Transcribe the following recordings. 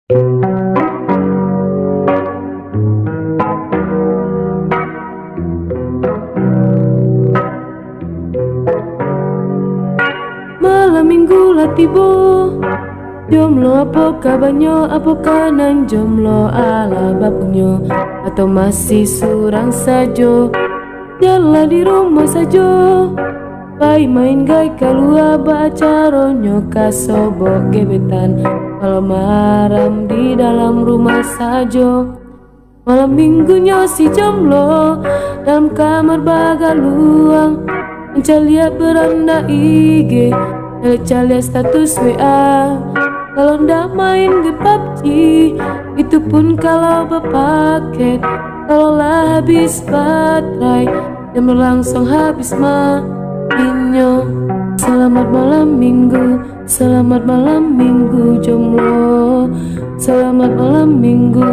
Malam minggu lah tiba, jomblo apa kabarnya, apakah nang jomblo ala bapunya, atau masih surang saja, jalan di rumah saja. Pai main gai keluar bacaronyo kasobok gebetan, kalau malam di dalam rumah saja. Malam minggunya si jomblo dalam kamar bagaluang, mencaliat beranda IG, mencaliat status WA. Kalau ndak main di PUBG, itu pun kalau berpaket. Kalau lah habis baterai, dan berlangsung habis mainnya. Selamat malam minggu, selamat malam minggu jomblo. Selamat malam minggu,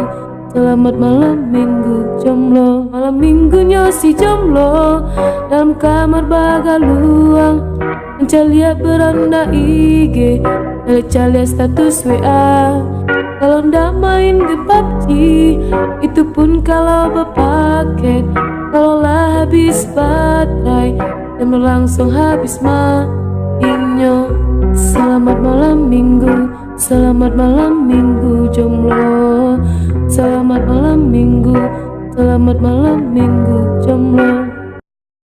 selamat malam minggu jomblo. Malam minggunya si jomblo dalam kamar bagaluang, mencaliat beranda IG, mencaliat status WA. Kalau ndak main di PUBG, itu pun kalau berpaket. Kalau lah habis baterai, dan berlangsung habis mainnya. Selamat malam minggu, selamat malam minggu jomblo. Selamat malam minggu, selamat malam minggu jomblo.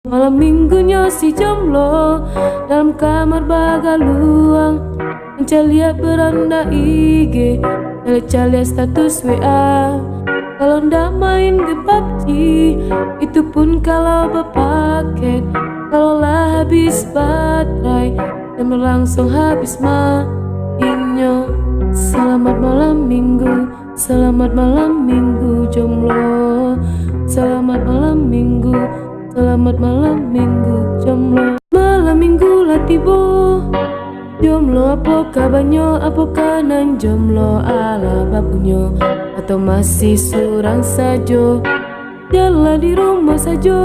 Malam minggunya si jomblo dalam kamar bagaluang, mencaliat beranda IG, mencaliat status WA. Kalau ndak main di PUBG, itu pun kalau berpaket. Kalau lah habis baterai, dan berlangsung habis mainnya. Selamat malam minggu, selamat malam minggu jomblo. Selamat malam minggu, selamat malam minggu jomblo. Malam minggu lah tiba, jomblo apa kabarnya, apakah nang jomblo ala bapunya, atau masih surang saja, jalan di rumah saja.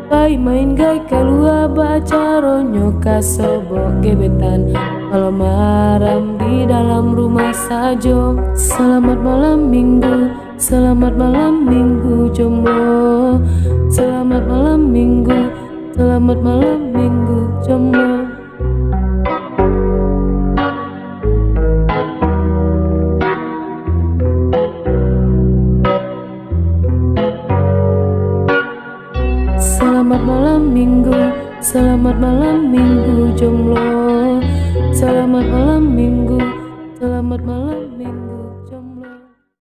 Pai main gai keluar bacaronyo kasobok gebetan, kalau malam di dalam rumah saja. Selamat malam minggu, selamat malam minggu jomblo. Selamat malam minggu, selamat malam minggu jomblo. Selamat malam minggu, selamat malam minggu jomblo. Selamat malam minggu, selamat malam minggu jomblo.